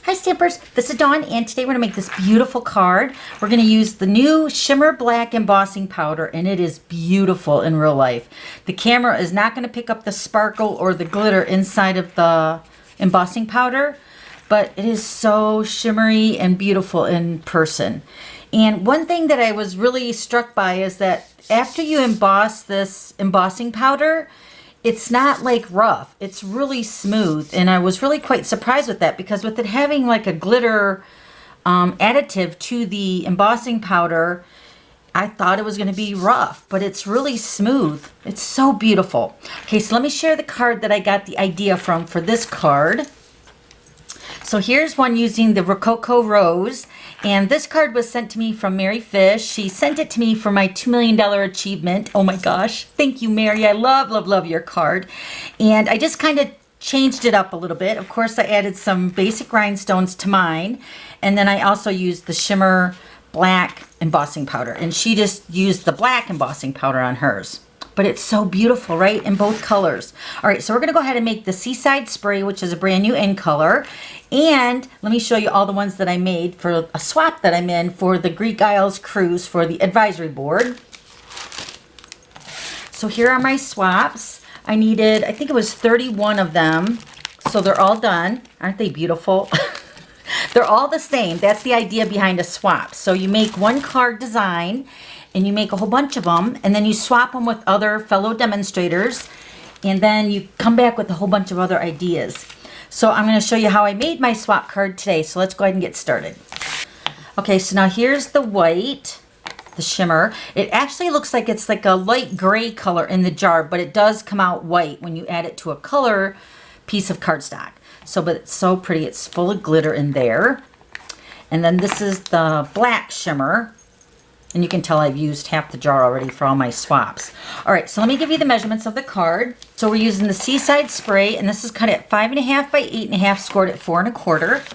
Hi Stampers, this is Dawn and today we're going to make this beautiful card. We're going to use the new Shimmer Black Embossing Powder and it is beautiful in real life. The camera is not going to pick up the sparkle or the glitter inside of the embossing powder, but it is so shimmery and beautiful in person. And one thing that I was really struck by is that after you emboss this embossing powder, it's not like rough, it's really smooth, and I was really quite surprised with that because with it having like a glitter additive to the embossing powder, I thought it was going to be rough, but it's really smooth. It's so beautiful. Okay, so let me share the card that I got the idea from for this card. So here's one using the Rococo Rose, and this card was sent to me from Mary Fish. She sent it to me for my $2 million achievement. Oh my gosh, thank you, Mary. I love, love, love your card. And I just kind of changed it up a little bit. Of course, I added some basic rhinestones to mine, and then I also used the Shimmer Black embossing powder, and she just used the black embossing powder on hers. But it's so beautiful, right? In both colors. All right, so we're gonna go ahead and make the Seaside Spray, which is a brand new in color. And let me show you all the ones that I made for a swap that I'm in for the Greek Isles cruise for the advisory board. So here are my swaps. I needed, I think it was 31 of them. So they're all done. Aren't they beautiful? They're all the same. That's the idea behind a swap. So you make one card design and you make a whole bunch of them, and then you swap them with other fellow demonstrators, and then you come back with a whole bunch of other ideas. So I'm going to show you how I made my swap card today. So let's go ahead and get started. Okay, so now here's the white, the shimmer. It actually looks like it's like a light gray color in the jar, but it does come out white when you add it to a color piece of cardstock. So, but it's so pretty. It's full of glitter in there. And then this is the black shimmer. And you can tell I've used half the jar already for all my swaps. All right, so let me give you the measurements of the card. So we're using the Seaside Spray, and this is cut at 5.5 by 8.5, scored at 4.25.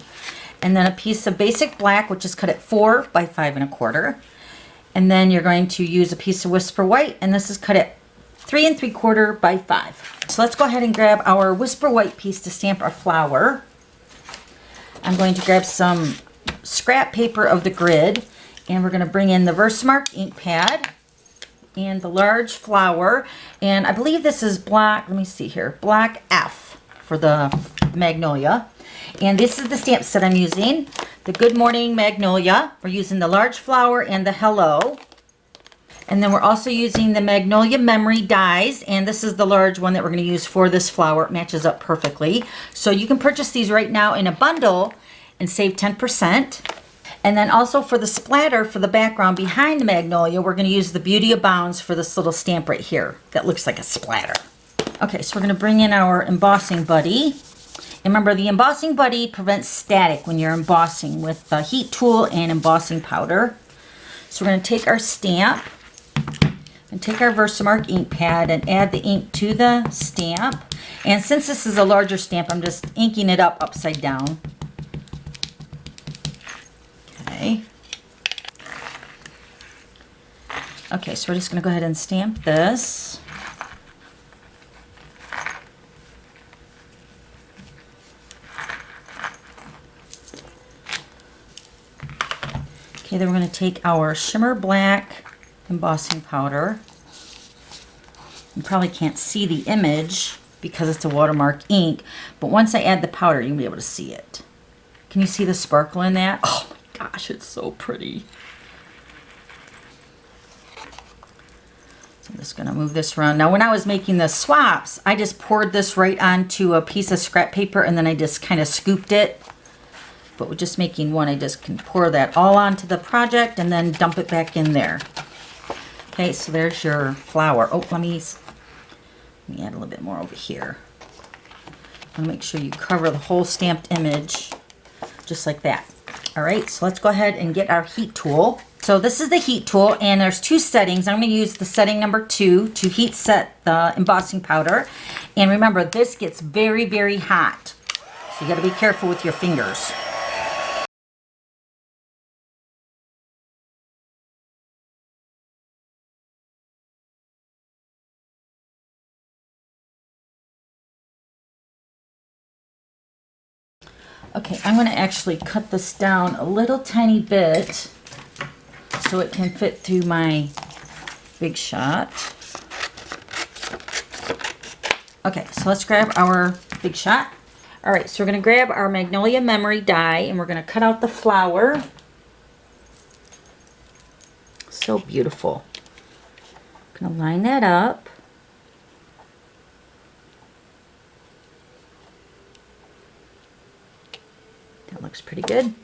And then a piece of basic black, which is cut at 4 by 5.25. And then you're going to use a piece of Whisper White, and this is cut at 3.75 by 5. So let's go ahead and grab our Whisper White piece to stamp our flower. I'm going to grab some scrap paper of the grid, and we're going to bring in the Versamark ink pad and the large flower. And I believe this is black, let me see here, black F for the magnolia. And this is the stamp set I'm using, the Good Morning Magnolia. We're using the large flower and the hello. And then we're also using the Magnolia Memory dies, and this is the large one that we're going to use for this flower. It matches up perfectly. So you can purchase these right now in a bundle and save 10%. And then also for the splatter for the background behind the magnolia, we're going to use the Beauty Abounds for this little stamp right here that looks like a splatter. Okay, so we're going to bring in our embossing buddy. And remember, the embossing buddy prevents static when you're embossing with the heat tool and embossing powder. So we're going to take our stamp and take our Versamark ink pad and add the ink to the stamp. And since this is a larger stamp, I'm just inking it up upside down. Okay, so we're just going to go ahead and stamp this. Okay, then we're going to take our Shimmer Black embossing powder. You probably can't see the image because it's a watermark ink, but once I add the powder, you'll be able to see it. Can you see the sparkle in that? Oh my gosh, it's so pretty. So I'm just going to move this around. Now, when I was making the swaps, I just poured this right onto a piece of scrap paper, and then I just kind of scooped it. But with just making one, I just can pour that all onto the project and then dump it back in there. Okay, so there's your flower. Oh, let me add a little bit more over here. I want to make sure you cover the whole stamped image just like that. All right, so let's go ahead and get our heat tool. So this is the heat tool, and there's two settings. I'm going to use the setting number 2 to heat set the embossing powder. And remember, this gets very, very hot. So you got to be careful with your fingers. Okay, I'm going to actually cut this down a little tiny bit so it can fit through my Big Shot. Okay, so let's grab our Big Shot. All right, so we're going to grab our Magnolia Memory die and we're going to cut out the flower. So beautiful. I'm going to line that up. That looks pretty good.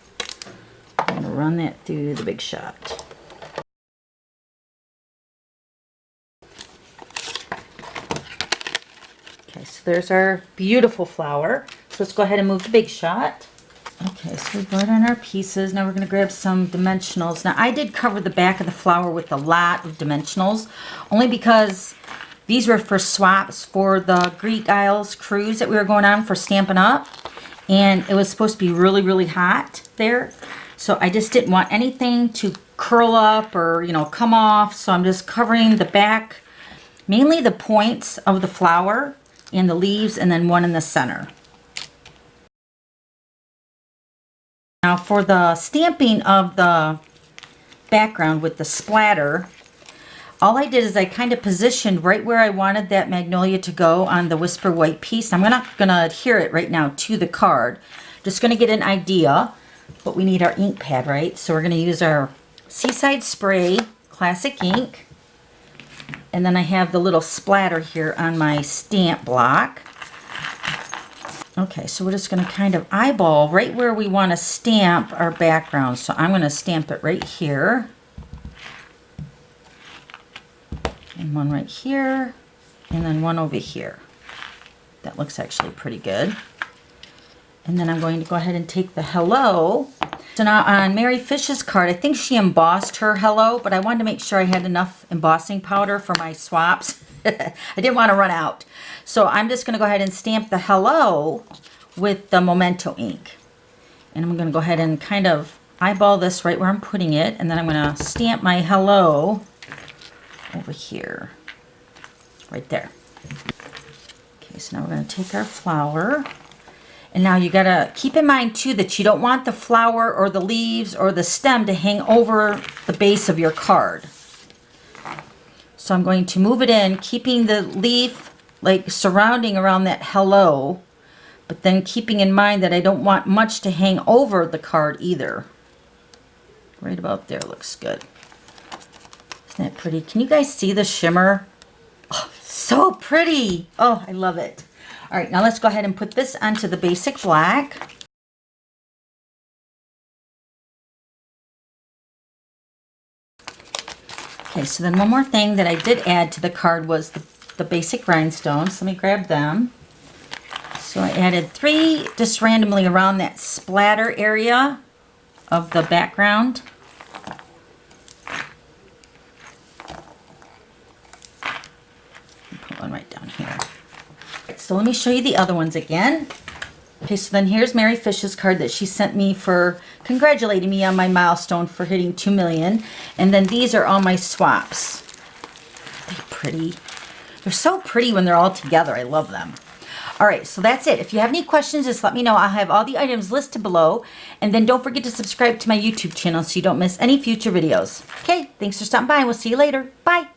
I'm going to run that through the Big Shot. Okay, so there's our beautiful flower. So let's go ahead and move the Big Shot. Okay, so we brought on our pieces. Now we're going to grab some dimensionals. Now I did cover the back of the flower with a lot of dimensionals, only because these were for swaps for the Greek Isles cruise that we were going on for Stampin' Up. And it was supposed to be really, really hot there. So I just didn't want anything to curl up or, you know, come off. So I'm just covering the back, mainly the points of the flower and the leaves, and then one in the center. Now for the stamping of the background with the splatter, all I did is I kind of positioned right where I wanted that magnolia to go on the Whisper White piece. I'm not going to adhere it right now to the card. Just going to get an idea, but we need our ink pad, right? So we're going to use our Seaside Spray Classic ink. And then I have the little splatter here on my stamp block. Okay, so we're just going to kind of eyeball right where we want to stamp our background. So I'm going to stamp it right here. And one right here. And then one over here. That looks actually pretty good. And then I'm going to go ahead and take the hello. So now on Mary Fish's card, I think she embossed her hello, but I wanted to make sure I had enough embossing powder for my swaps. I didn't want to run out. So I'm just going to go ahead and stamp the hello with the Memento ink. And I'm going to go ahead and kind of eyeball this right where I'm putting it. And then I'm going to stamp my hello over here. Right there. Okay, so now we're going to take our flower. And now you got to keep in mind too that you don't want the flower or the leaves or the stem to hang over the base of your card. So I'm going to move it in, keeping the leaf like surrounding around that hello, but then keeping in mind that I don't want much to hang over the card either. Right about there looks good. Isn't that pretty? Can you guys see the shimmer? Oh, so pretty. Oh, I love it. All right, now let's go ahead and put this onto the basic black. Okay, so then one more thing that I did add to the card was the basic rhinestones. Let me grab them. So I added 3 just randomly around that splatter area of the background. Put one right down here. So let me show you the other ones again. Okay, so then here's Mary Fish's card that she sent me for congratulating me on my milestone for hitting 2 million. And then these are all my swaps. They're pretty. They're so pretty when they're all together. I love them. All right, so that's it. If you have any questions, just let me know. I'll have all the items listed below. And then don't forget to subscribe to my YouTube channel so you don't miss any future videos. Okay, thanks for stopping by. We'll see you later. Bye.